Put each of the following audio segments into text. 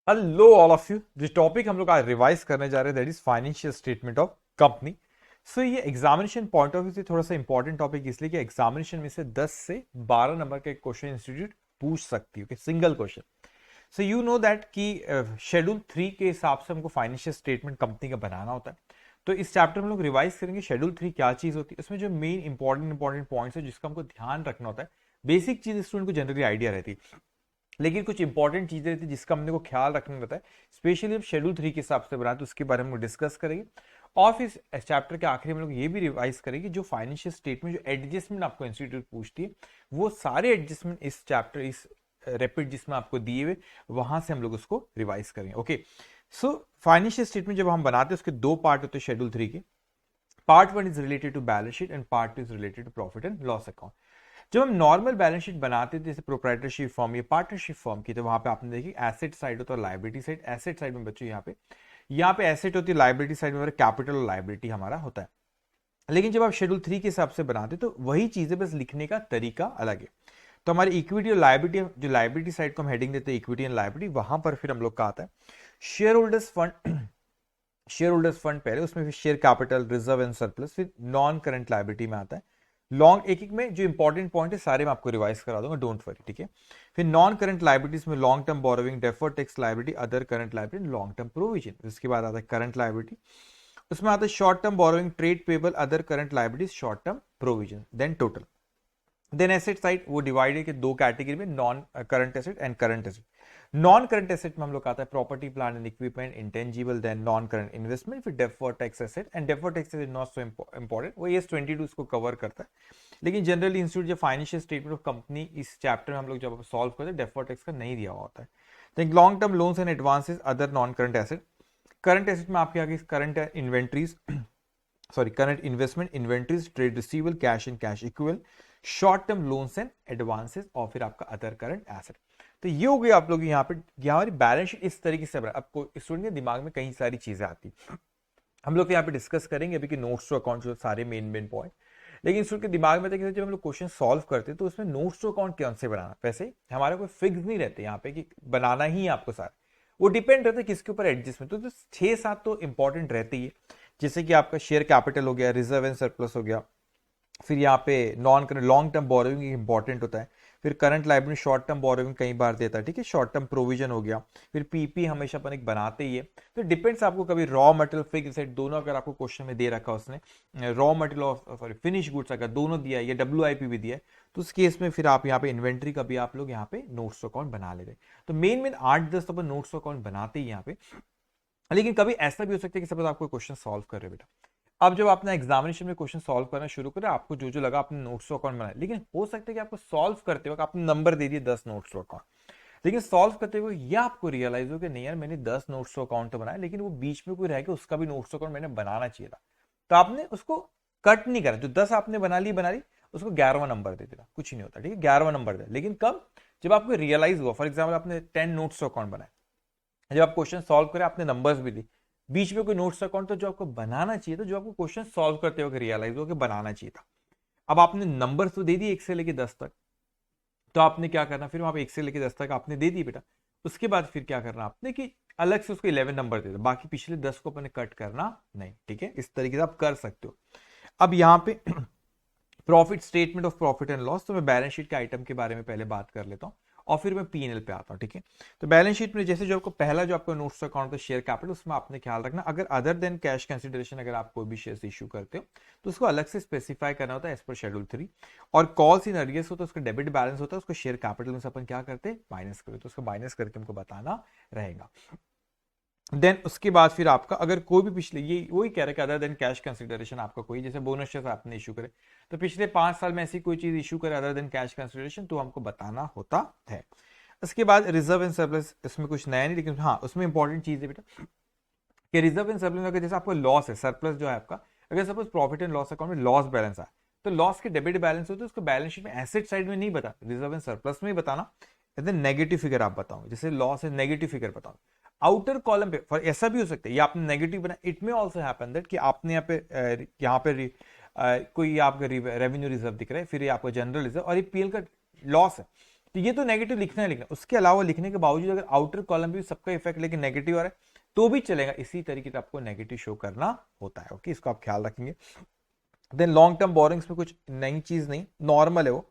Hello all of you. जो topic हम लोग आज रिवाइज करने जा रहे हैं that is financial statement of company. So ये एग्जामिनेशन पॉइंट ऑफ व्यू से थोड़ा सा इंपॉर्टेंट टॉपिक इसलिए कि एग्जामिनेशन में से 10 से 12 नंबर का एक क्वेश्चन इंस्टीट्यूट पूछ सकती है, single question. So you know that कि शेड्यूल 3 के हिसाब से हमको फाइनेंशियल स्टेटमेंट कंपनी का बनाना होता है। तो इस चैप्टर में हम लोग रिवाइज करेंगे शेड्यूल 3 क्या चीज होती है, उसमें जो मेन इंपॉर्टेंट पॉइंट्स है जिसका हमको ध्यान रखना होता है। बेसिक चीज स्टूडेंट को जनरली आइडिया रहती है, लेकिन कुछ इंपॉर्टेंट चीजें रहती है जिसका हमने को ख्याल रखना रहता है, स्पेशली अब शेड्यूल 3 के हिसाब से बनाए तो उसके बारे में हम डिस्कस करेंगे। और फिर इस चैप्टर के आखिरी में लोग ये भी रिवाइज करेंगे जो फाइनेंशियल स्टेटमेंट जो एडजस्टमेंट आपको इंस्टीट्यूट पूछती है वो सारे एडजस्टमेंट इस चैप्टर इस रैपिड जिसमें आपको दिए हुए वहां से हम लोग उसको रिवाइज करेंगे। ओके, सो फाइनेंशियल स्टेटमेंट जब हम बनाते हैं उसके दो पार्ट होते हैं शेड्यूल 3 के। Part 1 is related to balance sheet and part 2 is related to profit and loss account. जब हम नॉर्मल बैलेंस शीट बनाते थे जैसे प्रोप्राइटरशिप फर्म या पार्टनरशिप फर्म की, तो वहां पे आपने देखी एसेट साइड होता है लाइबिलिटी साइड। एसेट साइड में बच्चों यहाँ पे एसेट होती है, लाइबिलिटी साइड में कैपिटल और लाइबिलिटी हमारा होता है। लेकिन जब आप शेड्यूल 3 के हिसाब से बनाते तो वही चीजें बस लिखने का तरीका अलग है। तो हमारी इक्विटी और लाइबिलिटी, जो लाइबिलिटी साइड को हम हेडिंग देते हैं इक्विटी एंड लाइबिलिटी, वहां पर फिर हम लोग का आता है share holders fund. Share holders fund पहले, उसमें फिर share capital, reserve and surplus, फिर नॉन करंट लाइबिलिटी में आता है। लॉन्ग एक एक में जो इंपॉर्टेंट पॉइंट है सारे मैं आपको रिवाइज करा दूंगा, डोंट वरी, ठीक है। फिर नॉन करंट लाइबिलिटीज में long term borrowing, deferred tax liability, other current liability, long term provision. उसके बाद आता है करंट लाइबिलिटी, उसमें आता है short term borrowing, trade payable, other current liabilities, short term provision, then total. Then asset side वो divide है कि दो कैटेगरी में, non current asset and current asset. Non current asset में हम लोग आता है property plant and equipment, intangible, then non current investment, फिर deferred tax asset. And deferred tax asset not so important, वो एस 22 इसको कवर करता है। लेकिन जनरली इंस्टीट्यूट जब फाइनेंशियल स्टेटमेंट ऑफ कंपनी इस चैप्टर में हम लोग जब सॉल्व करते हैं डेफर्ड टैक्स का नहीं दिया हुआ होता है। Then long term loans and advances, other non current asset. Current asset में आपके आगे current inventories, sorry current investment, inventories, trade receivable, cash and cash equivalent, short term loans and advances, और फिर आपका अदर करंट एसेट। तो ये हो गई आप लोग यहाँ पे हमारी बैलेंस शीट इस तरीके से बना। आपको स्टूडेंट के दिमाग में कई सारी चीजें आती, हम लोग यहाँ पे डिस्कस करेंगे अभी कि नोट्स टू अकाउंट जो सारे मेन पॉइंट। लेकिन स्टूडेंट के दिमाग में था कि जब हम लोग क्वेश्चन सॉल्व करते तो उसमें नोट्स टू अकाउंट कौन से बनाना, वैसे हमारा कोई फिक्स नहीं रहते यहाँ पे कि बनाना ही है आपको सारा, वो डिपेंड रहता है किसके ऊपर एडजस्टमेंट। तो 6-7 तो इंपॉर्टेंट रहते ही है, जैसे कि आपका शेयर कैपिटल हो गया, रिजर्व एंड सरप्लस हो गया, फिर यहाँ पे non current long term borrowing important होता है, फिर current liability short term borrowing कई बार देता है, ठीक है, शॉर्ट टर्म प्रोविजन हो गया, फिर पीपी हमेशा अपन एक बनाते ही है। तो डिपेंड्स आपको कभी रॉ मटेरियल फिक्स सेट दोनों अगर आपको क्वेश्चन में दे रखा है उसने रॉ मटेरियल और सॉरी फिनिश गुड्स अगर दोनों दिया है या डब्ल्यूआईपी भी दिया है तो उस केस में फिर आप यहाँ पे इन्वेंट्री का भी आप लोग यहाँ पे नोट्स अकाउंट बना लेते हैं। तो मेन 8-10 तो अपन नोट्स अकाउंट बनाते ही यहाँ पे। लेकिन कभी ऐसा भी हो सकता है कि सपोज आपको क्वेश्चन सॉल्व कर रहे हो बेटा, अब जब आपने एग्जामिनेशन में क्वेश्चन सॉल्व करना शुरू करें आपको जो जो लगा आपने नोट्स अकाउंट बनाया, लेकिन हो सकता है कि आपको सॉल्व करते वक्त आपने नंबर दे दिए 10 नोट्स अकाउंट, लेकिन सॉल्व करते हुए यह आपको रियलाइज हो कि नहीं यार मैंने 10 नोट्स अकाउंट तो बनाया लेकिन वो बीच में कोई रह गया, उसका भी नोट्स अकाउंट मैंने बनाना चाहिए था। तो आपने उसको कट नहीं करा, जो 10 आपने बना ली उसको 11वां नंबर दे देना, कुछ नहीं होता, ठीक है, 11वां नंबर दे। लेकिन कब, जब आपको रियलाइज हुआ, फॉर एग्जाम्पल आपने 10 नोट्स अकाउंट बनाए, जब आप क्वेश्चन सॉल्व करें आपने नंबर्स भी दी, बीच में कोई नोट्स अकाउंट तो जो आपको बनाना चाहिए था, जो आपको क्वेश्चन सॉल्व करते हुए रियलाइज हो कि बनाना चाहिए था। अब आपने नंबर्स तो दे दिए 1 से लेके 10 तक, तो आपने क्या करना, फिर वहां पे 1 से लेके 10 तक आपने दे दी बेटा, उसके बाद फिर क्या करना आपने कि अलग से उसको 11 नंबर दे दो, बाकी पिछले 10 को अपने कट करना नहीं, ठीक है, इस तरीके से आप कर सकते हो। अब यहाँ पे profit statement of profit and loss, तो मैं बैलेंस शीट के आइटम के बारे में पहले बात कर लेता हूँ और फिर मैं पीएनएल पे आता हूँ, ठीक है। तो बैलेंस शीट में जैसे जो आपको पहला जो आपका नोट्स अकाउंट है शेयर कैपिटल, उसमें आपने ख्याल रखना अगर अदर देन कैश कंसिडरेशन अगर आप कोई भी शेयर इशू करते हो तो उसको अलग से स्पेसिफाई करना होता है एज पर शेड्यूल 3। और कॉल्स इन अर्लियर्स होता है उसका डेबिट बैलेंस होता है, उसको शेयर कैपिटल में से अपन क्या करते हैं माइनस करते, तो उसको माइनस करके हमको बताना रहेगा। देन उसके बाद फिर आपका अगर कोई भी पिछले, ये वही कह रहा है कि अदर देन कैश कंसिडरेशन आपका कोई जैसे बोनस शेयर आपने इशू करे तो पिछले 5 साल में ऐसी कोई चीज इशू करे अदर देन कैश कंसिडरेशन तो हमको बताना होता है। उसके बाद रिजर्व एंड सरप्लस, इसमें कुछ नया नहीं, लेकिन हाँ उसमें इंपॉर्टेंट चीज है बेटा कि रिजर्व एंड सरप्लस अगर जैसे आपको लॉस है, सरप्लस जो है आपका, अगर suppose profit and loss account में लॉस बैलेंस आए तो लॉस के डेबिट बैलेंस होते हैं उसको बैलेंस शीट में एसेट साइड में नहीं बता, रिजर्व एंड सरप्लस में ही बताना। नेगेटिव फिगर आप बताओगे, जैसे लॉस है नेगेटिव फिगर बताओ आउटर कॉलम पे, फॉर ऐसा भी हो सकता है ये आपने नेगेटिव बना, इट में ऑल्सो हैपन दैट कि आपने यहाँ पे कोई आपका रेवेन्यू रिजर्व दिख रहा है, फिर ये आपका जनरल रिजर्व और ये पीएल का लॉस है, तो ये तो नेगेटिव लिखना है, लिखना उसके अलावा लिखने के बावजूद अगर आउटर कॉलम भी सबका इफेक्ट लेकिन नेगेटिव आ रहा है तो भी चलेगा, इसी तरीके से आपको नेगेटिव शो करना होता है। ओके, इसको आप ख्याल रखेंगे। देन लॉन्ग टर्म बोरिंग्स में कुछ नई चीज नहीं, नॉर्मल है वो,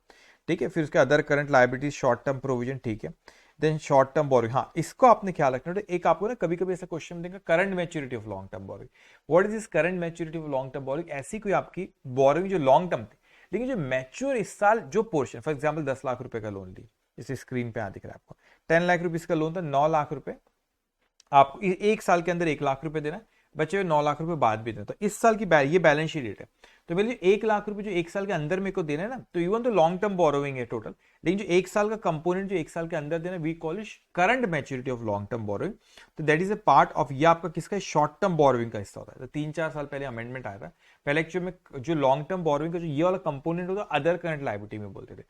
ठीक है। फिर उसके other current liabilities, short term provision, ठीक है। देन शॉर्ट टर्म बोरिंग, हाँ इसको आपने ख्याल रखना है। एक आपको ना कभी कभी ऐसा क्वेश्चन देगा, current maturity of long term borrowing, what is this current maturity of long term borrowing. ऐसी कोई आपकी बोरिंग जो लॉन्ग टर्म थी लेकिन जो मैच्योर इस साल जो पोर्शन, फॉर एग्जाम्पल 10 लाख रुपए का लोन ली, जैसे स्क्रीन पे दिख रहा है आपको, 10 लाख रुपीज का लोन था, 9 लाख रुपए आपको एक साल के अंदर 1 लाख रुपए देना है, बचे हुए 9 लाख रुपए बाद भी देना। तो इस साल की ये बैलेंस शीट डेट है, तो मेरे 1 लाख रुपए जो एक साल के अंदर मेरे को देना है ना, तो इवन तो लॉन्ग टर्म बोरोइंग है टोटल, लेकिन जो एक साल का कंपोनेंट जो एक साल के अंदर देना, we call it current maturity of long term borrowing. तो that is a part of, ये आपका किसका, शॉर्ट टर्म बोरोइंग का हिस्सा होता है। तो 3-4 साल पहले अमेंडमेंट आया था, पहले एक्चुअली में जो लॉन्ग टर्म बोरोइंग का जो ये वाला कंपोनेंट होता है अदर करंट लायबिलिटी में बोलते थे,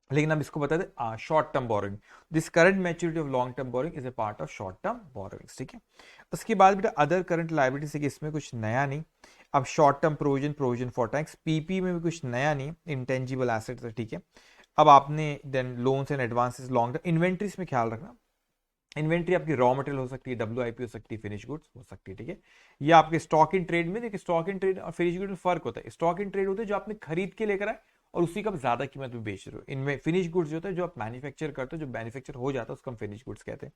लेकिन अब इसको बता दें short term borrowing. This current maturity of long term borrowing is a part of short term borrowings, ठीक है। उसके बाद बेटा अदर करंट लायबिलिटी से, इसमें कुछ नया नहीं। अब short term provision for tax, PP में भी कुछ नया नहीं, इंटेंजिबल एसेट्स, ठीक है। अब आपने then loans and advances, long term inventories में ख्याल रखना, इन्वेंट्री आपकी रॉ मटेरियल हो सकती है, डब्ल्यूआईपी हो सकती है, फिनिश गुड्स हो सकती है, ठीक है। ये आपके स्टॉक इन ट्रेड में, देखिए स्टॉक इन ट्रेड और फिनिश गुड में फर्क होता है। स्टॉक इन ट्रेड होता है जो आपने खरीद के लेकर आए और उसी का ज्यादा कीमत में बेच रहे हो। इनमें फिनिश गुड्स जो होता है जो आप मैन्युफैक्चर करते हो, जो मैन्युफैक्चर हो जाता है उसको हम फिनिश गुड्स कहते हैं।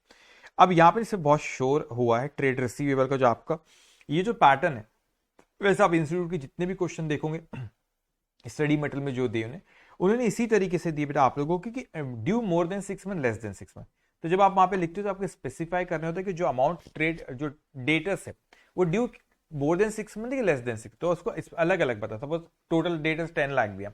अब यहाँ पे इससे बहुत शोर हुआ है ट्रेड रिसीवेबल का, जो आपका ये जो पैटर्न है, वैसे आप इंस्टीट्यूट के जितने भी क्वेश्चन देखोगे स्टडी मटेरियल में जो दिए उन्होंने इसी तरीके से दिए बेटा आप लोगों की, ड्यू मोर than 6 month, less than 6 month. तो जब आप वहां पे लिखते हो तो आपको स्पेसिफाई करना होता है कि जो अमाउंट ट्रेड जो डेटर्स है वो ड्यू मोर देन 6 मंथ या लेस देन 6, तो उसको अलग अलग बता। सपोज टोटल डेटर्स 10 लाख दिया,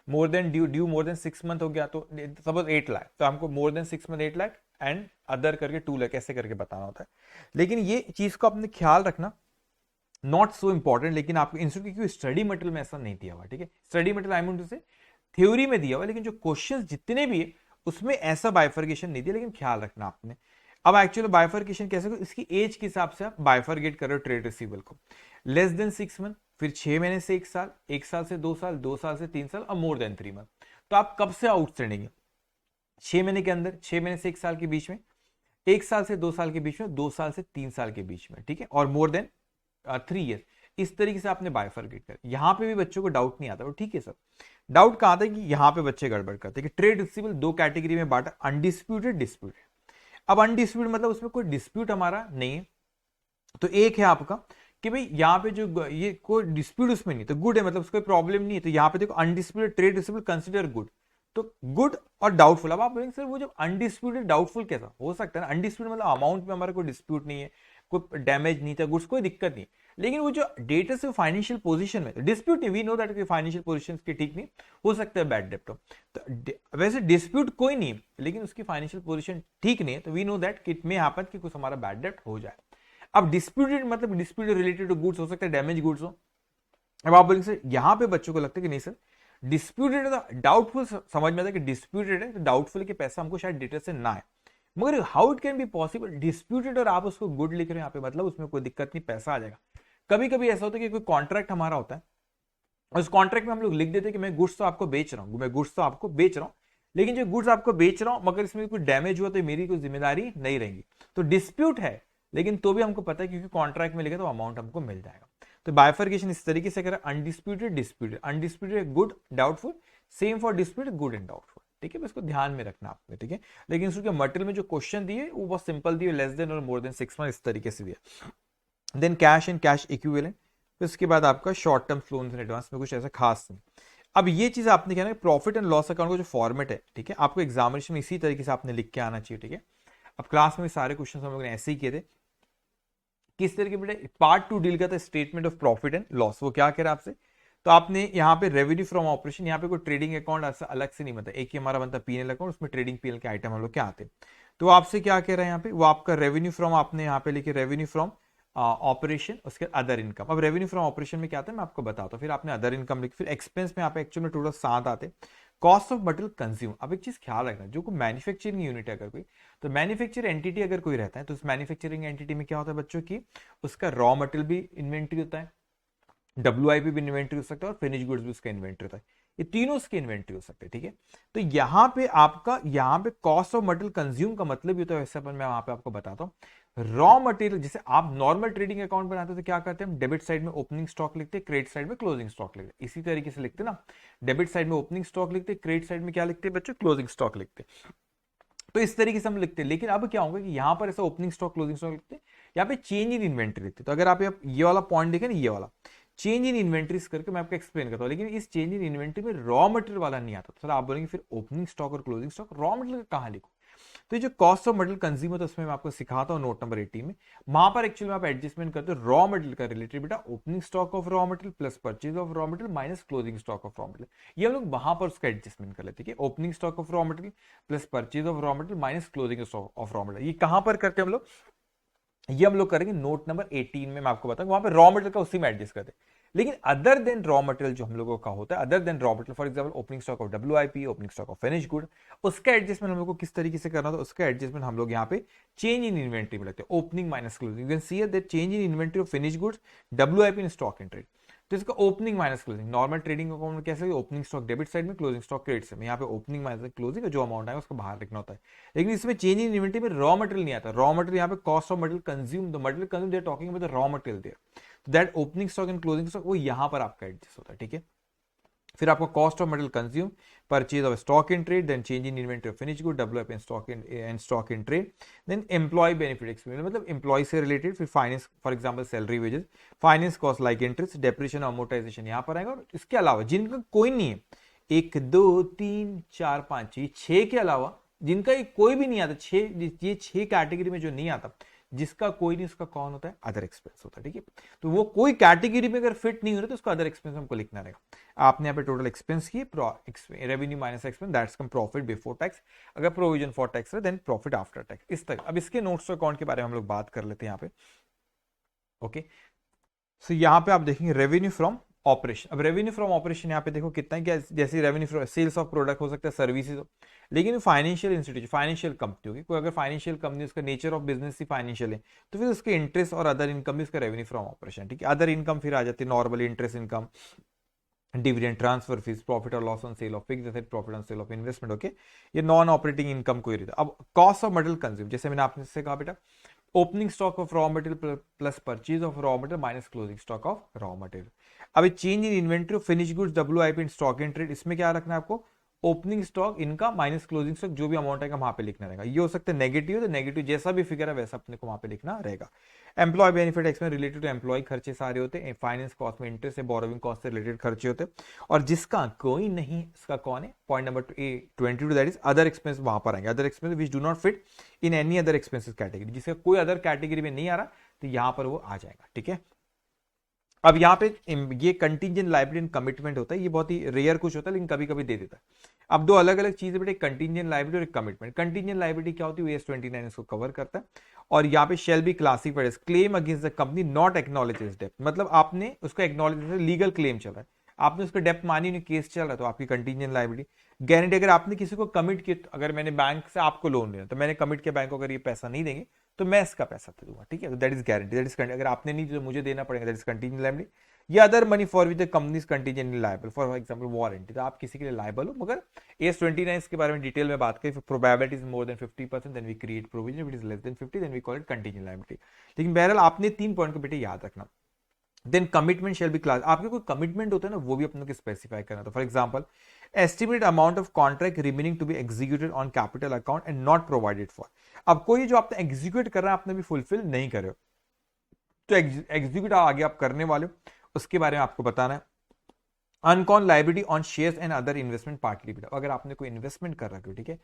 मोर देन ड्यू मोर देन 6 मंथ हो गया तो सपोज 8 लाख, तो हमको मोर than 6 month 8 lakh and other करके 2 लाख ऐसे करके बताना होता है। लेकिन ये चीज को आपने ख्याल रखना, नॉट सो इंपॉर्टेंट, लेकिन आपको इंस्टीट्यूट की स्टडी मटेरियल में ऐसा नहीं दिया हुआ, ठीक है। स्टडी मटेरियल आई मीन से थ्योरी में दिया हुआ, लेकिन जो क्वेश्चंस जितने भी है उसमें ऐसा बाइफर्केशन नहीं दिया, लेकिन ख्याल रखना आपने। अब एक्चुअली बाइफर्केशन कैसे को, इसकी एज के हिसाब से आप बाइफर्केट कर रहे हो ट्रेड रिसीवेबल को, लेस देन 6 मंथ, फिर 6 महीने से 1 साल, 1 साल से 2 साल, 2 साल से 3 साल और मोर देन 3 मंथ। तो आप कब से आउटस्टैंडिंग है, 6 महीने के अंदर, 6 महीने से 1 साल के बीच में, 1 साल से 2 साल के बीच में, 2 साल से 3 साल के बीच में, ठीक है, और मोर देन 3 ईयर। इस तरीके से आपने बाइफर्केट कर, यहां पे भी बच्चों को डाउट नहीं आता, ठीक है सर। डाउट कहां आता है कि यहां पे बच्चे गड़बड़ करते हैं कि ट्रेड रिसीवेबल 2 कैटेगरी में बांटा, अनडिस्प्यूटेड, डिस्प्यूटेड। अब अनडिस्प्यूटेड मतलब उसमें कोई डिस्प्यूट हमारा नहीं है, तो एक है आपका कि भाई यहाँ पे जो ये कोई डिस्प्यूट उसमें नहीं, तो गुड है, मतलब उसको प्रॉब्लम नहीं है। तो यहाँ पे देखो undisputed trade receivable consider good, तो गुड और डाउटफुल। अब आप बोलेंगे सर वो जब अनडिस्प्यूटेड डाउटफुल कैसा हो सकता है ना, अनडिस्प्यूटेड मतलब अमाउंट में हमारा कोई डिस्प्यूट नहीं है, कोई डैमेज नहीं था, गुड्स कोई दिक्कत नहीं, लेकिन वो जो डेटा से फाइनेंशियल पोजीशन में डिस्प्यूट नहीं, we know that financial position की ठीक नहीं हो सकता है, बैड डेप्ट हो, तो वैसे डिस्प्यूट कोई नहीं है लेकिन उसकी फाइनेंशियल पोजीशन ठीक नहीं है, तो we know that it may happen कि कुछ हमारा बैड डेप्ट हो जाए। अब डिस्प्यूटेड मतलब डिस्प्यूटेड रिलेटेड टू गुड्स हो सकता है, डैमेज गुड्स हो। अब आप बोलेंगे सर यहां पे बच्चों को लगता है कि नहीं सर डिस्प्यूटेड है, डाउटफुल समझ में आता है कि डिस्प्यूटेड है, तो डाउटफुल के पैसा हमको शायद डेटा से ना है, मगर how it can be possible disputed और आप उसको गुड लिख रहे हैं यहाँ पे, मतलब उसमें कोई दिक्कत नहीं, पैसा आ जाएगा। कभी कभी ऐसा होता है कि कोई कॉन्ट्रैक्ट हमारा होता है, उस कॉन्ट्रैक्ट में हम लोग लिख देते हैं कि मैं गुड्स तो आपको बेच रहा हूँ, मैं गुड्स तो आपको बेच रहा हूँ, लेकिन जो गुड्स आपको बेच रहा हूँ मगर इसमें कोई डैमेज हुआ तो मेरी कोई जिम्मेदारी नहीं रहेगी, तो डिस्प्यूट है, लेकिन तो भी हमको पता है क्योंकि कॉन्ट्रैक्ट में लिखा तो अमाउंट हमको मिल जाएगा। तो बाइफर्केशन इस तरीके से करें, undisputed, disputed, undisputed good, doubtful, same for disputed, good and doubtful, ठीक है, इसको ध्यान में रखना आपने, ठीक है। लेकिन उसके मटेरियल में जो क्वेश्चन दिए वो बहुत सिंपल दिए, लेस देन और मोर देन 6 मंथ, इस तरीके से दिया। Then cash and cash equivalent, फिर उसके बाद आपका short term loans and advance में कुछ ऐसा खास नहीं। अब ये चीज आपने कहना है प्रॉफिट एंड लॉस अकाउंट का जो फॉर्मेट है, ठीक है, आपको एग्जामिनेशन में इसी तरीके से आपने लिख के आना चाहिए, ठीक है। अब क्लास में सारे क्वेश्चन हम लोगों ने ऐसे ही किए थे। किस तरीके बेटे पार्ट 2 डील करता है statement of profit and loss, वो क्या कह रहा है आपसे, तो आपने यहाँ पे रेवेन्यू फ्रॉम ऑपरेशन, यहाँ पे कोई ट्रेडिंग अकाउंट ऐसा अलग से नहीं बनता, एक ही हमारा बनता पीएनएल अकाउंट, उसमें ट्रेडिंग पीएनएल के आइटम हम लोग क्या आते हैं, तो आपसे क्या कह रहा है यहाँ पे, वो आपका रेवेन्यू फ्रॉम, आपने यहाँ पे लिखे रेवेन्यू फ्रॉम ऑपरेशन, उसके अदर इनकम। अब रेवेन्यू फ्रॉम ऑपरेशन में क्या आता है मैं आपको बताता हूँ, फिर आपने अदर इनकम लिखी, फिर एक्सपेंस में आप एक्चुअल में टोटल 7 आते, कॉस्ट ऑफ मटेरियल कंज्यूम। अब एक चीज ख्याल रखना, जो कोई मैन्युफैक्चरिंग यूनिट है अगर कोई, तो मैन्युफैक्चर एंटिटी अगर कोई रहता है तो उस मैन्युफैक्चरिंग एंटिटी में क्या होता है बच्चों की, उसका रॉ मटेरियल भी इन्वेंट्री होता है, डब्ल्यूआईपी भी इन्वेंट्री हो सकता है और फिनिश गुड्स भी उसका इन्वेंट्री होता है। ये तीनों उसके इन्वेंट्री हो सकते हैं, ठीक है। तो यहाँ पे आपका यहाँ पे कॉस्ट ऑफ मटेरियल कंज्यूम का मतलब ये तो वैसे अपन मैं वहां पे आपको बताता हूँ। रॉ मटेरियल जैसे आप नॉर्मल ट्रेडिंग अकाउंट बनाते हो तो क्या करते हैं हम, डेबिट साइड में ओपनिंग स्टॉक लिखते हैं, क्रेडिट साइड में क्लोजिंग स्टॉक लिखते हैं, इसी तरीके से लिखते हैं ना। डेबिट साइड में ओपनिंग स्टॉक लिखते हैं, क्रेडिट साइड में क्या लिखते हैं बच्चों, क्लोजिंग स्टॉक लिखते हैं। तो इस तरीके से हम लिखते हैं। लेकिन अब क्या होगा कि यहां पर ऐसा ओपनिंग स्टॉक क्लोजिंग स्टॉक लिखते हैं, यहाँ पे चेंज इन इन्वेंट्री लिखते हैं। तो अगर आप ये वाला पॉइंट देखें ना, ये वाला चेंज इन इन्वेंट्रीज करके मैं आपको एक्सप्लेन करता हूँ, लेकिन इस चेंज इन इन्वेंट्री में रॉ मटेरियल वाला नहीं आता। तो सर आप बोलेंगे फिर ओपनिंग स्टॉक और क्लोजिंग स्टॉक रॉ मटेरियल कहां लिखो। तो ये जो कॉस्ट ऑफ मटेरियल कंज्यूम होता है उसमें मैं आपको सिखाता हूँ नोट नंबर 18 में। वहां पर एक्चुअली में आप एडजस्टमेंट करते हो रॉ मटेरियल का रिलेटेड, बेटा opening stock of raw material plus purchase of raw material minus closing stock of raw material. ये हम लोग वहां पर उसका एडजस्टमेंट कर लेते हैं, opening stock of raw material plus purchase of raw material minus closing stock of raw material. ये कहां पर करते हैं हम लोग, ये हम लोग करेंगे नोट नंबर 18 में। मैं आपको बताऊंगा वहां पे रॉ मटेरियल का उसी में एडजस्ट करते हैं। लेकिन अदर देन रॉ मटेरियल जो हम लोगों का होता है, other than raw material, for example opening stock of WIP, opening stock of finish good, उसका एडजस्टमेंट हम लोग को किस तरीके से करना था, उसका एडजस्टमेंट हम लोग यहाँ पे चेंज इन इन्वेंट्री में लेते हैं, opening minus closing. You can see that change in inventory of finish goods, WIP in stock in trade. तो इसका opening minus closing, normal trading account में कैसे ओपनिंग स्टॉक डेबिट साइड में, closing stock credit side में। यहाँ पे opening minus closing जो amount है उसको बाहर लिखना होता है। लेकिन इसमें चेंज इन इन्वेंट्री में रॉ मटेरियल नहीं आता। रॉ मटेरियल यहाँ पे cost of material consume, the material consume they are talking about the raw material there. That opening stock and closing stock वो यहां पर आपका एडजस्ट होता है, ठीक है। फिर आपका cost of material consume, purchase of stock in trade, then change in inventory of finish good, WIP in stock in trade, then employ benefit expense मतलब एम्प्लॉय से रिलेटेड, फिर finance for example salary wages, finance cost like interest, depreciation amortization यहां पर आएगा। और इसके अलावा जिनका कोई नहीं है, 1 2 3 4 5 ये 6 के अलावा जिनका कोई भी नहीं आता, 6 ये 6 कैटेगरी में जो नहीं आता, जिसका कोई नहीं उसका कौन होता है, अदर एक्सपेंस होता है, ठीक है। तो वो कोई कैटेगरी में अगर फिट नहीं हो रहा तो उसका अदर एक्सपेंस हमको लिखना रहेगा। आपने यहाँ पे टोटल एक्सपेंस की, revenue minus expense, that's come profit before tax. अगर प्रोविजन फॉर टैक्स है देन प्रॉफिट आफ्टर टैक्स, इस तरह। अब इसके नोट्स अकाउंट के बारे में हम लोग बात कर लेते हैं यहाँ पे, ओके। सो यहाँ पे आप देखेंगे रेवेन्यू फ्रॉम ऑपरेशन। अब रेवेन्यू फ्रॉम ऑपरेशन यहाँ पे देखो कितना है, क्या जैसे revenue from sales of product हो सकता है, सर्विसेज हो। लेकिन फाइनेंशियल इंस्टीट्यूशन, फाइनेंशियल कंपनी होगी कोई, अगर फाइनेंशियल कंपनी उसका nature of business he financial है तो फिर उसके इंटरेस्ट और अदर इनकम भी उसका रेवेन्यू फ्रॉम ऑपरेशन, ठीक है। अदर इनकम फिर आ जाती है normally interest income, dividend, transfer fees, profit और loss on sale of fixed asset, profit on sale of investment, okay. ये नॉन ऑपरेटिंग इनकम को ही रहता है। अब कॉस्ट ऑफ मटेरियल कंज्यूम, जैसे मैंने आपसे कहा बेटा opening stock of raw material plus purchase of raw material minus closing stock of raw material. अब change in inventory of finish goods, WIP in stock in trade, इसमें क्या रखना है आपको, ओपनिंग स्टॉक इनका माइनस क्लोजिंग स्टॉक, जो भी amount आएगा वहां पे लिखना रहेगा। ये हो सकता है नेगेटिव, तो नेगेटिव जैसा भी फिगर है वैसा अपने को वहां पे लिखना रहेगा। Employ benefit expense related to employ खर्चे सारे होते हैं, फाइनेंस कॉस्ट में इंटरेस्ट है, बोरोविंग कॉस्ट से रिलेटेड खर्चे होते हैं। और जिसका कोई नहीं, इसका कौन है, point number 22, that is other expense, वहां पर आएंगे other expense which do not fit in any other expenses category, जिसका कोई अदर कैटेगरी में नहीं आ रहा तो यहां पर वो आ जाएगा, ठीक है। अब यहाँ पे ये कंटीजेंट लायबिलिटी एंड कमिटमेंट होता है, ये बहुत ही रेयर कुछ होता है लेकिन कभी कभी दे देता है। अब दो अलग अलग चीजें बेटे, कंटीजेंट लायबिलिटी और एक कमिटमेंट। कंटीजेंट लायबिलिटी क्या होती है, US29 इसको कवर करता है। और यहाँ पे shall be classified as claim against the company not acknowledges डेप्ट, मतलब आपने उसका एक्नॉलेज, लीगल क्लेम चल रहा है, आपने उसका डेप्ट मानी नहीं, केस चल रहा है, तो आपकी कंटीजेंट लायबिलिटी। गारंटी, अगर आपने किसी को कमिट किया, अगर मैंने बैंक से आपको लोन लिया तो मैंने कमिट किया बैंक को अगर ये पैसा नहीं देंगे तो मैं इसका पैसा दे दूंगा, ठीक है। तो that is guarantee, that is, अगर आपने नहीं दिया तो मुझे देना पड़ेगा, दैट इज कंटीजेंट लायबिलिटी। या other money for which the company is contingently liable, for example warranty, तो आप किसी के लिए लायबल हो, मगर AS29 के बारे में डिटेल में बात करें, probability is more than 50% then we create provision, if it is less than 50 then we call it contingent liability. लेकिन बहरहाल आपने 3 पॉइंट को बेटे याद रखना। Then commitment shall be class, आपके कोई कमिटमेंट होता है ना, वो भी अपने को स्पेसिफाई करना। तो for example estimated amount of contract remaining to be executed on capital account and not provided for. अब कोई जो आपने एग्जीक्यूट कर रहा है आपने भी फुलफिल नहीं करे हो, तो एग्जीक्यूट आगे आप करने वाले हो, उसके बारे में आपको बताना है। Uncalled liability on shares and other investment partly, अगर आपने कोई इन्वेस्टमेंट कर रखी हो, ठीक है।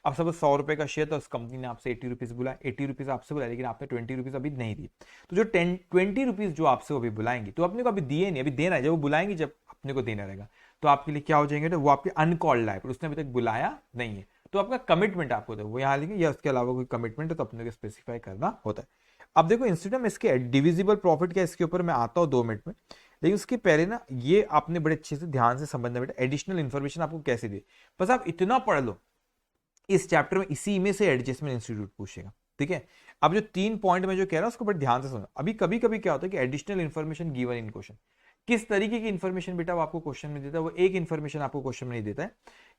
अब सपोज 100 रुपए का शेयर, तो उस कंपनी ने आपसे 80 रुपीज बुलाया, 80 रुपीज आपसे बुलाया, लेकिन आपने 20 रुपीज अभी नहीं दी, तो जो 20 रुपीज जो आपसे अभी बुलाएंगे, तो अपने को अभी दिए नहीं, अभी देना है, जब वो बुलाएंगे जब अपने को देना रहेगा, तो आपके लिए क्या हो जाएंगे, तो वो आपके अनकॉल्ड लाइबिलिटी, उसने अभी तक बुलाया नहीं है, तो आपका कमिटमेंट आपको होता है वो यहाँ लिखेंगे, या उसके अलावा कोई कमिटमेंट है तो अपने को स्पेसिफाई करना होता है। अब देखो इंस्टीट्यूट में इसके डिविजिबल प्रॉफिट क्या, इसके ऊपर मैं आता हूँ 2 मिनट में, लेकिन उसके पहले ना ये आपने बड़े अच्छे से ध्यान से समझना बेटा, एडिशनल इंफॉर्मेशन आपको कैसे दे, बस आप इतना पढ़ लो इस चैप्टर में, इसी में से एडजस्टमेंट इंस्टीट्यूट पूछेगा, ठीक है। अब जो 3 पॉइंट में जो कह रहा हूं उसको बड़े ध्यान से सुनो। अभी कभी कभी क्या होता है कि additional information given in question, किस तरीके की इंफॉर्मेशन बेटा वो आपको क्वेश्चन में देता है, वो एक इंफॉर्मेशन आपको क्वेश्चन में नहीं देता है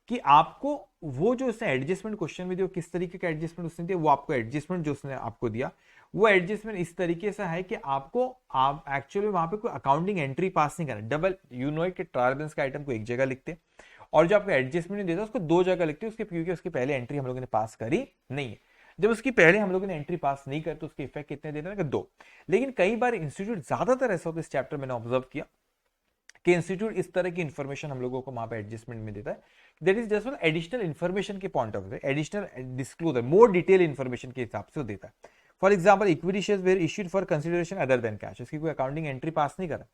कि आपको वो जो उसने एडजस्टमेंट क्वेश्चन में दिया किस तरीके का एडजस्टमेंट उसने दिया, वो आपको एडजस्टमेंट जो उसने आपको दिया वो एडजस्टमेंट इस तरीके से है कि आपको आप एक्चुअली वहां पे कोई अकाउंटिंग एंट्री पास नहीं करना। डबल यू नो कि ट्रायल बैलेंस का आइटम को एक जगह लिखते और जो आपको एडजस्टमेंट नहीं देता उसको दो जगह लिखते उसके, क्योंकि उसकी पहले एंट्री हम लोगों ने पास करी नहीं है। जब उसकी पहले हम लोगों ने एंट्री पास नहीं कर तो उसके इफेक्ट कितने देना है, दो। लेकिन कई बार इंस्टीट्यूट ज्यादातर ऐसा होता है, इस चैप्टर मैंने ऑब्जर्व किया कि इंस्टीट्यूट इस तरह की इंफॉर्मेशन हम लोगों को वहां पे एडजस्टमेंट में देता है, that is just additional information के point of view, additional disclosure, more detail information के हिसाब से देता है। For example equity shares were issued for consideration other than cash, इसकी कोई अकाउंटिंग एंट्री पास नहीं करा,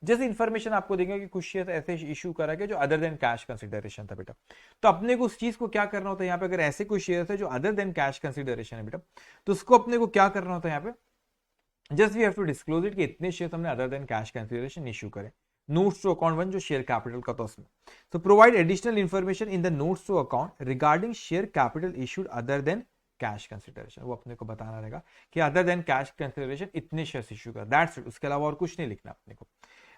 जैसे इंफॉर्मेशन आपको देंगे कि कुछ शेयर ऐसे इशू करा के जो अदर देन कैश कंसिडरेशन था बेटा, तो अपने को उस चीज को क्या करना होता है यहाँ पे, अगर ऐसे कोई शेयर है जो अदर देन कैश कंसिडरेशन है बेटा, तो उसको अपने को क्या करना होता है यहाँ पे, just we have to disclose it कि इतने शेयर हमने other than cash consideration issue करे। नोट्स टू अकाउंट वन जो शेयर कैपिटल का था उसमें, तो provide additional information in the notes to account regarding share capital issued other than cash consideration, वो अपने को बताना रहेगा कि अदर देन कैश कंसिडरेशन इतने शेयर इशू कर, दैट्स इट, उसके अलावा और कुछ नहीं लिखना अपने को।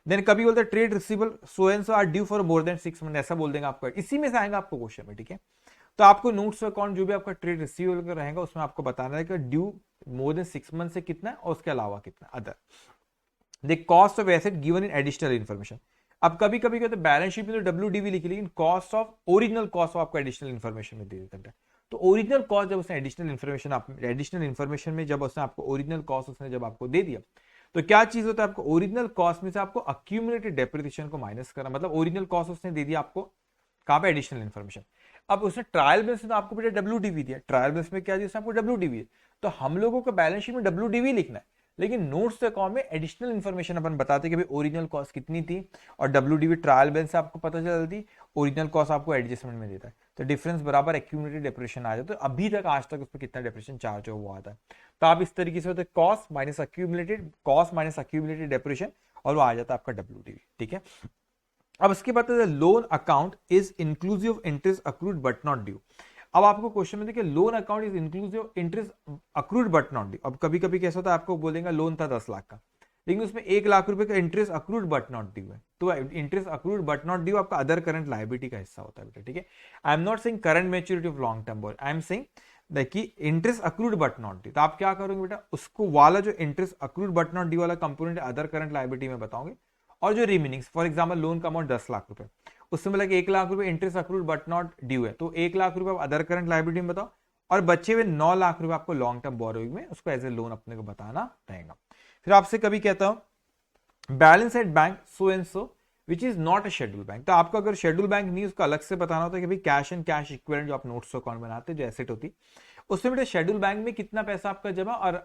देन कभी बोलते हैं trade receivable so and so are due for more than 6 month, ऐसा बोल देंगे आपको, इसी में से आएगा आपको क्वेश्चन में, ठीक है। तो आपको नोट्स अकाउंट जो भी आपका ट्रेड रिसीवेबल का रहेगा उसमें आपको बताना है कि ड्यू मोर देन 6 मंथ से कितना है और उसके अलावा कितना other. The cost of asset given in additional information, अब कभी कभी कहते हैं बैलेंस शीट में तो WDV लिखी, लेकिन कॉस्ट ऑफ ओरिजिनल कॉस्ट आपको एडिशनल इन्फॉर्मेशन में दे देता है। तो ओरिजिनल कॉस्ट जब उसने एडिशनल इन्फॉर्मेशन में जब उसने आपको ओरिजिनल कॉस्ट उसने जब आपको दे दिया, तो क्या चीज होता है, आपको ओरिजिनल कॉस्ट में से आपको अक्यूमुलेटेड डेप्रिसिएशन को माइनस करना, मतलब ओरिजिनल कॉस्ट उसने दे दिया आपको कहां पे, एडिशनल इन्फॉर्मेशन। अब उसने ट्रायल बैलेंस में तो आपको बेटा WDV दिया, ट्रायल बैलेंस में क्या दिया उसने आपको WDV, तो हम लोगों को बैलेंस शीट में WDV लिखना है, लेकिन नोट्स अकाउंट में एडिशनल इन्फॉर्मेशन अपन बताते कि भाई ओरिजिनल कॉस्ट कितनी थी और WDV ट्रायल बैलेंस से आपको पता चलती, ओरिजिनल कॉस्ट आपको एडजस्टमेंट में देता है, तो डिफरेंस बराबर एक्यूमुलेटेड डेप्रिसिएशन आ जाता है। तो अभी तक आज तक उस पर कितना डेप्रिसिएशन चार्ज हुआ आता है, तो आप इस तरीके से होते कॉस्ट माइनस अक्यूमुलेटेड डेप्रिसिएशन और वो आ जाता है आपका WDV, ठीक है। अब इसके बाद loan account is inclusive of interest accrued but not due. अब आपको क्वेश्चन में देखिए loan account is inclusive interest accrued but not due. अब कभी कभी कैसा होता है, आपको बोलेंगे लोन था 10 लाख का, लेकिन उसमें 1 लाख रुपए का interest accrued but not due है, तो interest accrued but not due आपका अदर करंट लायबिलिटी का हिस्सा होता है, ठीक है। I am not saying current maturity of long term borrowing, I am saying देखिए interest accrued but not due, तो आप क्या करोगे बेटा, उसको वाला जो interest accrued but not due वाला कंपोनेंट अदर करंट लायबिलिटी में बताओगे, और जो रिमेनिंग फॉर एग्जांपल लोन का अमाउंट 10 लाख रुपए, उसमें मतलब 1 लाख रुपए interest accrued but not due है, तो 1 लाख रुपए अदर करंट लायबिलिटी में बताओ, और बचे हुए 9 लाख रुपए आपको लॉन्ग टर्म बोरोइंग में उसको एज ए लोन अपने को बताना रहेगा। फिर आपसे कभी कहता हूं balance at bank so and so which is not a schedule bank, तो आपको अगर शेड्यूल बैंक नहीं उसको अलग से बताना होता है कि भाई कैश एंड कैश इक्विवेलेंट जो आप नोट्स अकाउंट बनाते हैं जो एसेट होती, उसमें बेटा शेड्यूल बैंक में कितना पैसा आपका जमा और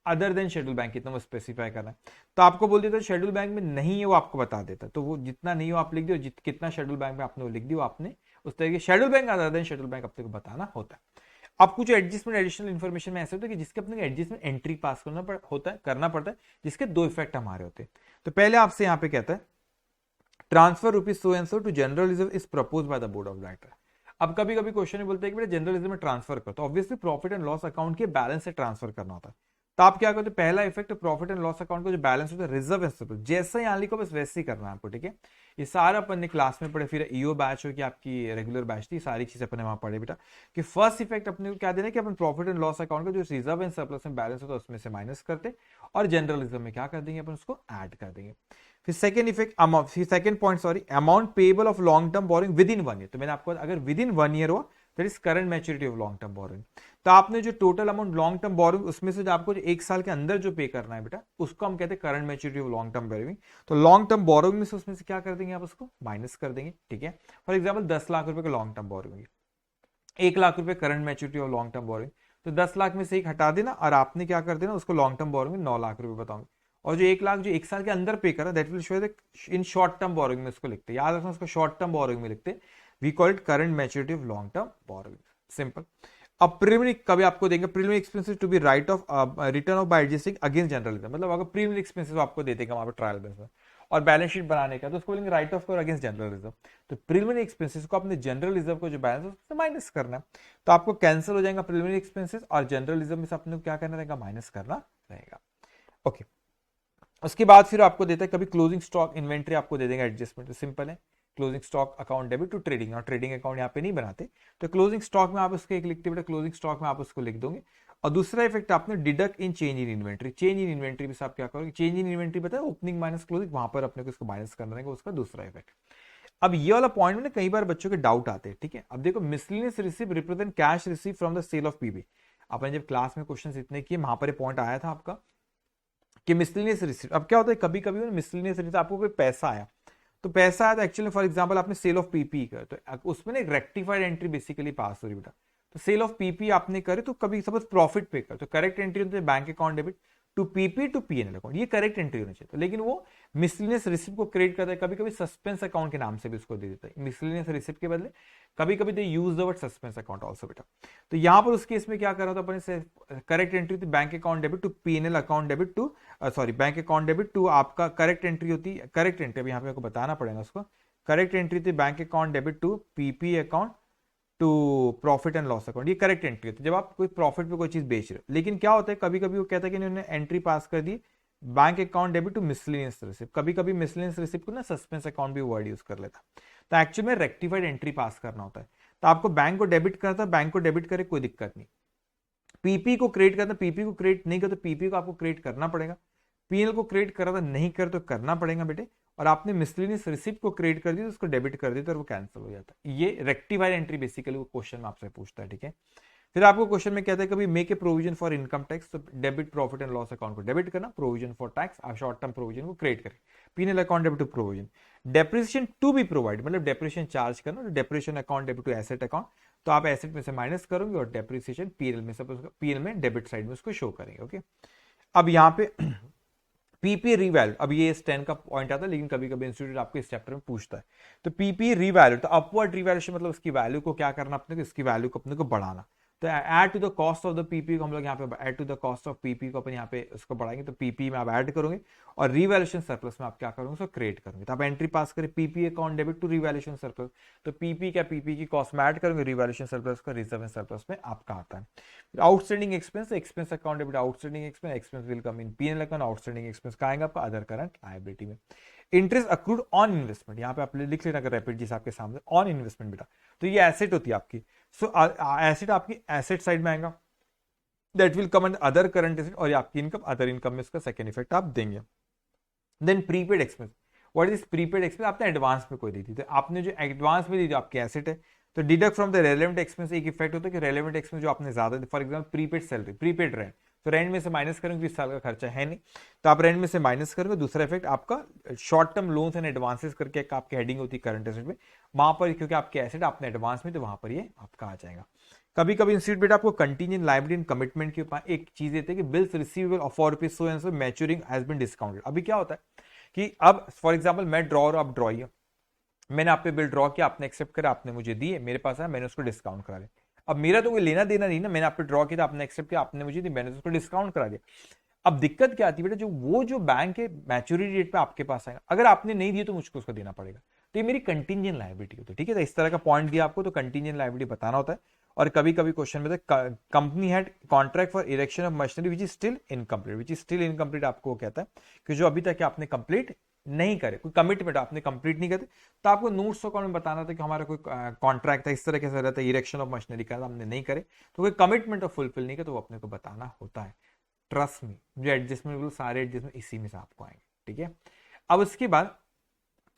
अदर देन शेड्यूल बैंक कितना वो स्पेसिफाई करना है, तो आपको बोल देता है शेड्यूल बैंक में नहीं है वो आपको बता देता है, तो वो जितना नहीं हो आप लिख दो, कितना शेड्यूल बैंक में आपने वो लिख दिया आपने उस तरीके schedule bank other than schedule bank अपने को बताना होता है। अब कुछ एडजस्टमेंट एडिशनल इन्फॉर्मेशन में ऐसे होता है कि जिसके अपने एडजस्टमेंट एंट्री पास करना पड़ता है, जिसके दो इफेक्ट हमारे होते हैं। तो पहले आपसे यहाँ पे कहता है transfer rupees so and so to general reserve is propose by the board of director. अब कभी कभी क्वेश्चन में बोलते हैं कि बेटा जनरल रिजर्व में ट्रांसफर कर, तो obviously profit and loss account के बैलेंस से ट्रांसफर करना होता है, तो आप क्या करते हैं, पहला effect profit and loss account का जो बैलेंस होता है रिजर्व एंड जैसे यहाँ लिखो बस वैसे ही करना है आपको, ठीक है। ये सारा अपन ने क्लास में पढ़े, फिर ईओ बैच हो कि आपकी रेगुलर बैच थी, सारी चीज अपन ने वहां पढ़े बेटा कि फर्स्ट इफेक्ट अपने को क्या देना है कि अपन प्रॉफिट एंड लॉस अकाउंट का जो रिजर्व एंड सरप्लस में बैलेंस होता है उसमें से माइनस करते और जनरल रिजर्व में क्या कर देंगे अपन उसको ऐड कर देंगे। फिर second effect second point amount payable of long term borrowing with in 1 year, तो मैंने आपको अगर विद इन 1 ईयर हो that is current maturity of long term borrowing, तो आपने जो total amount long term borrowing उसमें से जो आपको जो 1 साल के अंदर जो पे करना है बेटा उसको हम कहते हैं current maturity of long term borrowing, तो लॉन्ग टर्म बोरोइंग में से उसमें से क्या कर देंगे आप उसको माइनस कर देंगे, ठीक है। फॉर एग्जाम्पल 10 लाख रुपए का लॉन्ग टर्म बोरोइंग, 1 लाख रुपए current maturity of long term borrowing, तो 10 लाख में से एक हटा देना और आपने क्या कर देना उसको लॉन्ग टर्म बोरोइंग 9 लाख रुपए बताऊंगे, और जो 1 लाख जो 1 साल के अंदर पे करा that will show in short term borrowing में उसको लिखते, याद रखना उसको शॉर्ट टर्म बोरोइंग में लिखते, we call it current maturity of long term borrowing, simple. अब प्रीमियरी कभी आपको देंगे preliminary expenses to be write off written off by adjusting against general reserve, मतलब अगर प्रीमियरी एक्सपेंसेस आपको दे देगा वहां पे ट्रायल बैलेंस में और बैलेंस शीट बनाने का तो उसको बोलेंगे राइट ऑफ करो अगेंस्ट जनरल रिजर्व, तो प्रीलिमिनरी एक्सपेंसेस को अपने जनरल रिजर्व को जो बैलेंस है उससे माइनस करना है, तो आपको कैंसिल हो जाएगा प्रीलिमिनरी एक्सपेंसेस और जनरल रिजर्व में से अपने को क्या करना रहेगा माइनस करना रहेगा, ओके। उसके बाद फिर आपको देता है कभी क्लोजिंग स्टॉक इन्वेंट्री आपको दे देगा एडजस्टमेंट, तो सिंपल है closing stock account debit to trading, और ट्रेडिंग अकाउंट यहाँ पे नहीं बनाते, तो क्लोजिंग स्टॉक में आप उसके एक लिखते बेटा, क्लोजिंग स्टॉक में आप उसको लिख दोगे। और दूसरा इफेक्ट आपने deduct in change in inventory, change in inventory में आप क्या करोगे, चेंज इन इन्वेंट्री पता है ओपनिंग माइनस क्लोजिंग, वहां पर अपने को इसको माइनस करना रहेगा, उसका दूसरा इफेक्ट। अब ये वाला पॉइंट में ना कई बार बच्चों के डाउट आते हैं, ठीक है। अब देखो miscellaneous receive represent cash receive from the sale of PB, आपने जब क्लास में क्वेश्चन इतने किए वहां पर पॉइंट आया था आपका कि मिसलेनियस रिसीव। अब क्या होता है कभी कभी मिसलेनियस रिसीव आपको कोई पैसा आया, तो पैसा आया तो एक्चुअली फॉर एग्जांपल आपने सेल ऑफ पीपी कर, तो उसमें ना एक रेक्टिफाइड एंट्री बेसिकली पास हो रही बेटा, तो सेल ऑफ पीपी आपने करे तो कभी सपोज प्रॉफिट पे कर, तो करेक्ट एंट्री होती है bank account debit to PP to PNL account, ये करेक्ट एंट्री होनी चाहिए। तो लेकिन वो मिसलेनियस रिसिप्ट को क्रिएट करता है, कभी कभी सस्पेंस अकाउंट के नाम से भी उसको दे देता है, मिसलेनियस रिसिप्ट के बदले कभी कभी they use the word suspense account also बेटा। तो यहाँ पर उस केस में क्या कर रहा था अपने से, करेक्ट एंट्री थी bank account debit to PNL account debit to sorry bank account debit to आपका करेक्ट एंट्री होती है, करेक्ट एंट्री अब यहाँ पे आपको बताना पड़ेगा उसको, करेक्ट एंट्री थी bank account debit to PP account to profit and loss account, ये करेक्ट एंट्री होती है जब आप कोई प्रॉफिट पे कोई चीज बेच रहे हो। लेकिन क्या होता है कभी कभी वो कहता है कि इन्होंने एंट्री पास कर दी bank account debit to miscellaneous receipt, कभी कभी मिसलेनियस रिसिप्ट को ना सस्पेंस अकाउंट भी वर्ड यूज कर लेता, तो एक्चुअली में रेक्टिफाइड एंट्री पास करना होता है। तो आपको बैंक को डेबिट करता है, बैंक को डेबिट करे कोई दिक्कत नहीं, पीपी को क्रिएट करना, पीपी को क्रिएट नहीं कर तो पीपी को आपको क्रिएट करना पड़ेगा, पीएल को क्रिएट करा था नहीं कर तो करना पड़ेगा बेटे, और आपने मिसलेनियस रिसिप्ट को क्रिएट कर दी तो उसको डेबिट कर दी तो वो कैंसिल हो जाता है। ये रेक्टिफाइड एंट्री बेसिकली वो क्वेश्चन में आपसे पूछता है, ठीक है। फिर आपको क्वेश्चन में कहता है कभी make a provision for income tax, तो debit profit and loss account को डेबिट करना, प्रोविजन फॉर टैक्स आप शॉर्ट टर्म प्रोविजन को क्रिएट करें, PNL account debit to provision, depreciation to be provide मतलब डेप्रिसिएशन चार्ज करना, तो depreciation account debit to asset account, तो आप एसेट में से माइनस करोगे और डेप्रिसिएशन पीएल में से पीएल में डेबिट साइड में उसको शो करेंगे, ओके। अब यहाँ पे पीपी रीवैल्यू, अब ये 10 का पॉइंट आता है लेकिन कभी कभी इंस्टीट्यूट आपको इस चैप्टर में पूछता है, तो पीपी रीवैल्यू, तो अपवर्ड रीवैल्यूएशन मतलब उसकी वैल्यू को क्या करना अपने को, इसकी वैल्यू को अपने को बढ़ाना, तो add to the cost of the PP को हम लोग यहाँ पे add to the cost of PP को अपन यहाँ पे उसको बढ़ाएंगे, तो पीपी में आप ऐड करोगे और रिवैल्यूएशन सरप्लस में आप क्या करोगे उसको क्रिएट करोगे, तो आप एंट्री पास करें PP account debit to revaluation surplus, तो पीपी क्या पीपी की कॉस्ट में ऐड करोगे, रिवैल्यूएशन सरप्लस का रिजर्व एंड सरप्लस में आपका आता है। Outstanding expense, expense account debit outstanding expense, expense will come in PNL account, outstanding expense का आएगा आपका अदर करंट लायबिलिटी में। इंटरेस्ट अक्रूड ऑन इन्वेस्टमेंट, यहाँ पे आप लिख लेना रैपिड जी आपके सामने ऑन इन्वेस्टमेंट बेटा, तो ये एसेट होती है आपकी, सो एसेट आपकी एसेट साइड में आएगा, that will come under other current asset, और ये आपकी इनकम अदर इनकम में इसका सेकंड इफेक्ट आप देंगे। Then prepaid expense, what is prepaid expense, आपने एडवांस में कोई दी थी, तो आपने जो एडवांस में दी थी आपकी एसेट है, तो deduct from the relevant expense, एक इफेक्ट होता है कि रेलेवेंट एक्सपेंस जो आपने ज्यादा, for example prepaid salary, prepaid rent, तो रेंट में से माइनस करेंगे, 20 साल का खर्चा है नहीं, तो आप रेंट में से माइनस करोगे। दूसरा इफेक्ट आपका short term loans and advances करके एक आपकी हेडिंग होती है करंट एसेट में, वहां पर क्योंकि आपके एसेट आपने एडवांस में, तो वहां पर ये आपका आ जाएगा। कभी कभी इंस्टीट्यूट बेटा आपको कंटीजेंट लायबिलिटी एंड कमिटमेंट के ऊपर एक चीज देते हैं कि bills receivable for rupees so and so maturing has been discounted. अभी क्या होता है कि अब फॉर एग्जांपल मैं ड्रॉ और आप ड्रॉ, मैंने आप पे बिल ड्रॉ किया, आपने एक्सेप्ट करा, आपने मुझे दिए, मेरे पास आया, मैंने उसको डिस्काउंट करा दिया। अब मेरा तो कोई लेना देना नहीं ना, मैंने आप पे ड्रॉ किया, आपने एक्सेप्ट किया, आपने मुझे दी, मैंने उसको डिस्काउंट करा दिया। अब दिक्कत क्या आती है बेटा, जो बैंक है मैच्योरिटी डेट पे आपके पास आएगा, अगर आपने नहीं दिए तो मुझको उसको देना पड़ेगा, तो ये मेरी कंटीजेंट लायबिलिटी होती है, ठीक है। तो इस तरह का पॉइंट दिया आपको, तो कंटीजेंट लायबिलिटी बताना होता है। और कभी कभी क्वेश्चन में company had contract for erection of machinery which is still incomplete, आपको कहता है कि जो अभी तक आपने कंप्लीट नहीं करे, कोई कमिटमेंट आपने कंप्लीट नहीं करे, तो आपको नोट्स अकाउंट में बताना था कि हमारा कोई कॉन्ट्रैक्ट था, इस तरह कैसा रहता है, इरेक्शन ऑफ मशीनरी का हमने नहीं करे, तो कोई कमिटमेंट ऑफ फुलफिल नहीं किया, तो वो अपने को बताना होता है। ट्रस्ट में जो एडजस्टमेंट सारे एडजस्टमेंट इसी में से आपको आएंगे, ठीक है। अब उसके बाद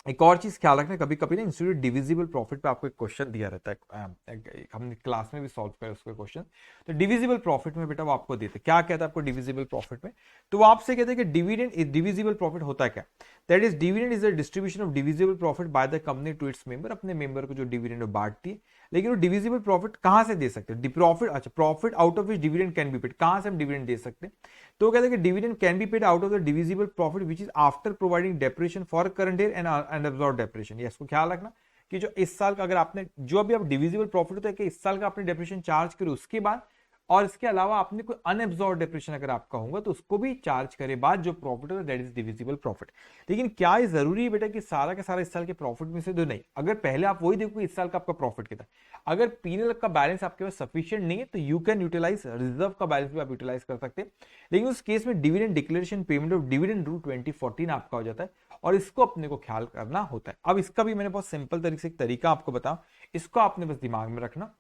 एक और चीज ख्याल रखना, कभी कभी ना इंस्टीट्यूट डिविजिबल प्रॉफिट पे आपको एक क्वेश्चन दिया रहता है, हमने क्लास में भी सॉल्व किया उसका क्वेश्चन। तो डिविजिबल प्रॉफिट में बेटा वो आपको देते क्या कहता है आपको डिविजिबल प्रॉफिट में, तो वो आपसे कहते हैं कि डिविडेंड डिविजिबल प्रॉफिट होता है क्या, that is dividend is the distribution of divisible profit by the company to its member, अपने मेंबर को जो डिविडेंड बांटती है। लेकिन वो डिविजिबल प्रॉफिट कहां से दे सकते हैं, प्रॉफिट, अच्छा profit out of which dividend can be paid, कहां से हम डिविडेंड दे सकते हैं, तो कहते हैं कि dividend can be paid out of the divisible profit which is after providing depreciation for current year and absorb depreciation. ये इसको ख्याल रखना कि जो इस साल का अगर आपने जो भी आप डिविजिबल प्रॉफिट होता है कि इस साल का आपने डेप्रिसिएशन चार्ज करो, उसके बाद और इसके अलावा आपने कोई अनएब्जॉर्ब डेप्रिसिएशन अगर आपका होगा तो उसको भी चार्ज करे बाद जो प्रॉफिट है दैट इज डिविजिबल प्रॉफिट। लेकिन क्या ये जरूरी है बेटा कि सारा का सारा इस साल के प्रॉफिट में से दो? नहीं। अगर पहले आप वही देखो इस साल का आपका प्रॉफिट कितना, अगर पीएनएल का बैलेंस आपके पास सफिशिएंट नहीं है तो यू कैन यूटिलाइज रिजर्व का बैलेंस भी आप यूटिलाइज कर सकते हैं। लेकिन उस केस में dividend declaration payment of dividend rule 2014 आपका हो जाता है और इसको अपने को ख्याल करना होता है। अब इसका भी मैंने बहुत सिंपल तरीके से एक तरीका आपको बताऊं, इसको आपने बस दिमाग में रखना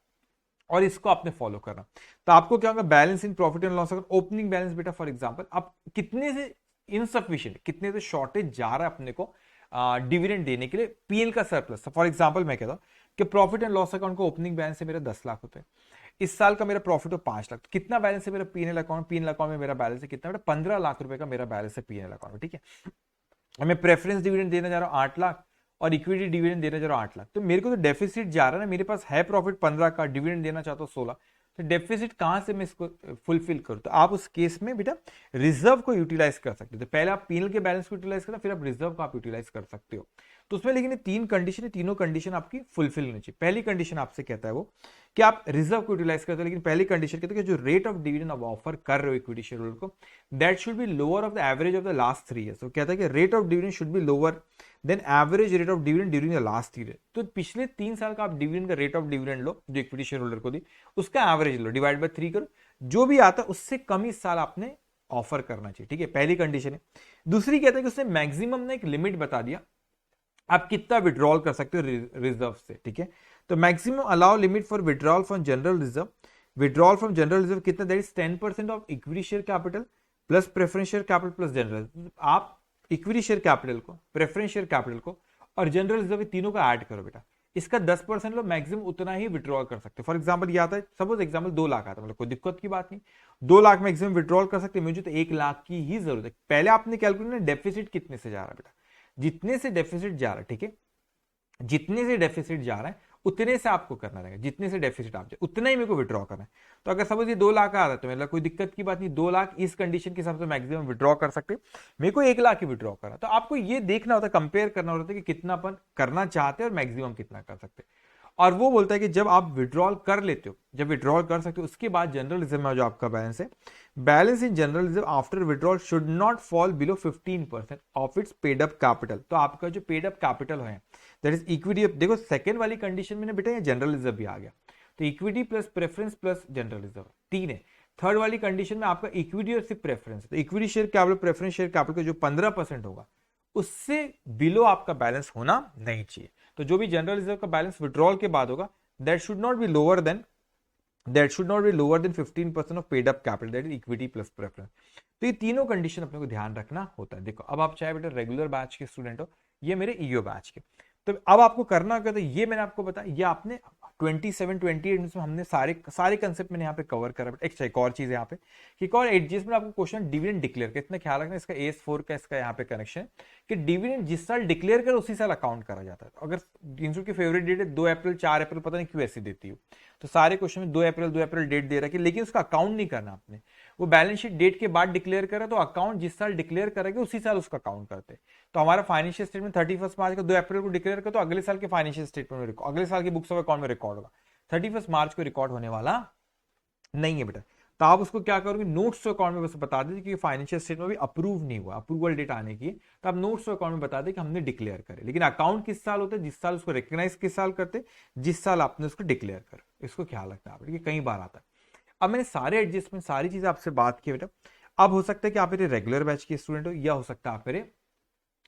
और इसको आपने फॉलो करना। तो आपको क्या होगा, balance in profit and loss, अगर ओपनिंग बैलेंस बेटा फॉर एग्जांपल आप कितने से इनसफिशिएंट, कितने से शॉर्टेज जा रहा है अपने को डिविडेंड देने के लिए पीएल का सरप्लस। फॉर एग्जांपल मैं कहता हूं कि प्रॉफिट एंड लॉस अकाउंट का ओपनिंग बैलेंस है मेरा 10 लाख होते हैं, इस साल का मेरा प्रॉफिट हो 5 लाख, तो कितना बैलेंस है मेरा पीएनएल अकाउंट? पीएनएल अकाउंट में मेरा बैलेंस है कितना बेटा? 15 लाख रुपए का मेरा बैलेंस है पीएनएल अकाउंट में, ठीक है। मैं प्रेफरेंस डिविडेंड देने जा रहा हूं 8 लाख और इक्विटी डिविडेंड देने जा रहा हूं 8 लाख, तो मेरे को तो डेफिसिट जा रहा है ना, मेरे पास है प्रॉफिट 15 का, डिविडेंड देना चाहता हूं 16, तो डेफिसिट कहां से मैं इसको फुलफिल करूं? तो आप उस केस में बेटा रिजर्व को यूटिलाइज कर सकते हो। तो पहले आप पीएनएल के बैलेंस को यूटिलाइज करना, फिर आप रिजर्व को आप यूटिलाइज कर सकते हो। तो उसमें लेकिन 3 कंडीशन है, तीनों कंडीशन आपकी फुलफिल होनी चाहिए। पहली कंडीशन आपसे कहता है वो कि आप रिजर्व को यूटिलाइज करते हो, लेकिन पहली कंडीशन कहते हैं कि जो रेट ऑफ डिविडेंड आप ऑफर कर रहे हो इक्विटी शेयर होल्डर को that should be lower of the average of the last 3 years. तो कहता है कि rate of dividend should be lower than average rate of dividend during the last year. तो पिछले 3 साल का आप डिविडेंड का रेट ऑफ डिविडेंड लो जो इक्विटी शेयर होल्डर को दी, उसका एवरेज लो, डिवाइड बाय 3 करो, जो भी आता है उससे कम इस साल आपने ऑफर करना चाहिए, ठीक है। पहली कंडीशन है। दूसरी कहता है कि उसने मैक्सिमम ने एक लिमिट बता दिया आप कितना विड्रॉल कर सकते हो रिजर्व से, ठीक है। तो maximum allow limit for withdrawal from general reserve, withdrawal from general reserve कितना? That is 10% of equity share capital plus preference share capital plus general. आप इक्विटी शेयर कैपिटल को, प्रेफरेंस शेयर कैपिटल को और general reserve तीनों को add करो बेटा, इसका 10% लो, मैक्सिमम उतना ही विड्रॉल कर सकते हो। फॉर एग्जांपल ये आता है, सपोज एग्जांपल 2 लाख आता है, मतलब कोई दिक्कत की बात नहीं, 2 लाख मैक्सिमम विड्रॉल कर सकते हैं, मुझे तो 1 लाख की ही जरूरत है। पहले आपने कैलकुलेट करना डेफिसिट कितने से जा रहा है बेटा, जितने से डेफिसिट जा रहा है, ठीक है, जितने से डेफिसिट जा रहा है उतने से आपको करना रहेगा, जितने से डेफिसिट आप जाए उतना ही मेरे को विड्रॉ करना है। तो अगर सपोज ये 2 लाख आ रहा है तो मेरे कोई दिक्कत की बात नहीं, 2 लाख इस कंडीशन के हिसाब से मैक्सिमम विड्रॉ कर सकते, मेरे को 1 लाख ही विड्रॉ करना। तो आपको ये देखना होता है, कंपेयर करना होता है कि कितना अपन करना चाहते हैं और मैक्सिमम कितना कर सकते हैं। और वो बोलता है कि जब आप विड्रॉल कर लेते हो, जब विड्रॉल कर सकते हो, उसके बाद जनरल रिजर्व में जो आपका बैलेंस है, balance in general reserve after withdrawal should not fall below 15% of its paid up capital. तो आपका जो पेड अप कैपिटल है दैट इज इक्विटी। देखो सेकंड वाली कंडीशन में बेटा ये जनरल रिजर्व भी आ गया, तो equity plus preference plus general reserve 3 है। थर्ड वाली कंडीशन में आपका इक्विटी और सिर्फ प्रेफरेंस, तो equity share capital preference share capital का जो 15% होगा उससे बिलो आपका बैलेंस होना नहीं चाहिए। तो जो भी जनरल रिजर्व का बैलेंस विड्रॉल के बाद होगा that should not be lower than 15% of paid up capital that is equity plus preference. तो ये तीनों कंडीशन अपने को ध्यान रखना होता है। देखो अब आप चाहे बेटा रेगुलर बैच के स्टूडेंट हो, ये मेरे ईओ बैच के, तो अब आपको करना क्या, तो ये मैंने आपको बताया, ये आपने 27-28 में हमने सारे कंसेप्ट मैंने यहाँ पे कवर करा। एक और चीज है यहाँ पे कि एक और एडजस्टमेंट आपको क्वेश्चन डिविडेंड डिक्लेयर का इतना ख्याल रखना, इसका AS4 का इसका यहाँ पे कनेक्शन है कि डिविडेंड जिस साल डिक्लेयर कर उसी साल अकाउंट करा जाता है। अगर इंस्टीट्यूट की फेवरेट डेट है 2 अप्रैल 4 अप्रैल, पता नहीं क्यों ऐसी देती हो, तो सारे क्वेश्चन में 2 अप्रैल डेट दे रहा है, लेकिन उसका अकाउंट नहीं करना आपने, वो बैलेंस शीट डेट के बाद डिक्लेयर करा तो अकाउंट जिस साल डिक्लेयर करेगा उसी साल उसका अकाउंट करते। तो हमारा फाइनेंशियल स्टेटमेंट 31 मार्च का 2 अप्रैल को डिक्लेयर कर, तो अगले साल के फाइनेंशियल स्टेटमेंट में अगले साल की बुक्स ऑफ अकाउंट में रिकॉर्ड होगा, 31 मार्च को रिकॉर्ड होने वाला नहीं है बेटा। तो आप उसको क्या करोगे, नोट्स टू अकाउंट में बस बता दीजिए कि फाइनेंशियल स्टेटमेंट भी अप्रूव नहीं हुआ, अप्रूवल डेट आने की, तो आप नोट्स टू अकाउंट में बता दें कि हमने डिक्लेयर करे। लेकिन अकाउंट किस साल होता है, जिस साल उसको रिकग्नाइज किस साल करते, जिस साल आपने उसको डिक्लेयर कर, इसको ख्याल रखना आप, कई बार आता है। अब मैंने सारे एडजस्टमेंट सारी चीजें आपसे बात की बेटा। अब हो सकता है कि आप मेरे रेगुलर बैच के स्टूडेंट हो या हो सकता है आप मेरे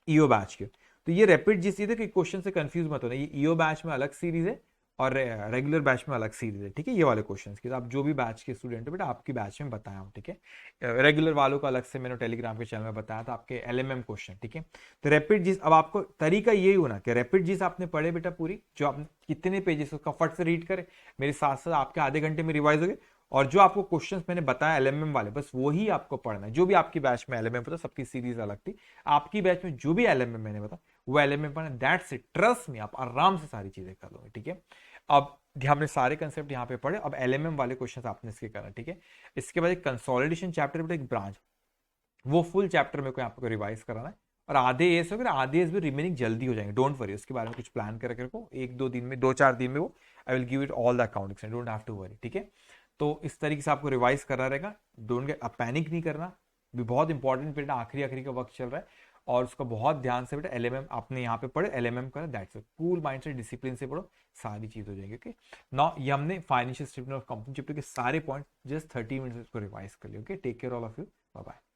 ईओ बैच के, तो ये रैपिड जिस चीज है कि क्वेश्चन से कंफ्यूज मत होना, ये ईओ बैच में अलग सीरीज है और रेगुलर बैच में अलग सीरीज है, ठीक है। ये वाले क्वेश्चंस की तो आप जो भी बैच के स्टूडेंट हो बेटा आपकी बैच में बताया हूँ, ठीक है। रेगुलर वालों का अलग से मैंने टेलीग्राम के चैनल में बताया था आपके LMM क्वेश्चन, ठीक है। तो रैपिड जिस, अब आपको तरीका यही होना कि रैपिड जिस आपने पढ़े बेटा पूरी, जो आपने कितने पेजेस उसका फट से रीड करें, मेरे साथ साथ आपके आधे घंटे में रिवाइज हो गए, और जो आपको क्वेश्चंस मैंने बताया LMM वाले बस वही आपको पढ़ना है। जो भी आपकी बैच में LMM पता, सबकी सीरीज अलग थी, आपकी बैच में जो भी LMM मैंने बताया वो LMM पढ़ना, दैट्स इट, ट्रस्ट में आप आराम से सारी चीजें कर लोगे, ठीक है। अब हमने सारे कंसेप्ट यहाँ पे पढ़े, अब LMM वाले क्वेश्चंस आपने इसके करना, ठीक है। इसके बाद एक कंसोलिडेशन चैप्टर बेटा, एक ब्रांच, वो फुल चैप्टर मेरे को यहाँ पे रिवाइज कराना है, और आधे एस हो गए, आधे एस भी रिमेनिंग जल्दी हो जाएंगे, डोंट वरी, उसके बारे में कुछ प्लान करके रखो, 1-2 दिन में 2-4 दिन में वो I will give it all the accountings, don't have to worry, ठीक है। तो इस तरीके से आपको रिवाइज करना रहेगा। डोंट गेट, अब पैनिक नहीं करना, भी बहुत इंपॉर्टेंट पीरियड, आखिरी आखिरी का वक्त चल रहा है, और उसका बहुत ध्यान से बेटा एलएमएम आपने यहाँ पे पढ़े, एलएमएम करा, दैट्स इट, कूल माइंड से डिसिप्लिन से पढ़ो, सारी चीज हो जाएगी। ओके, नाउ ये हमने financial statement of company chapter के सारे पॉइंट जस्ट 30 मिनट्स इसको रिवाइज कर लिया। Okay, take care all of you, bye bye.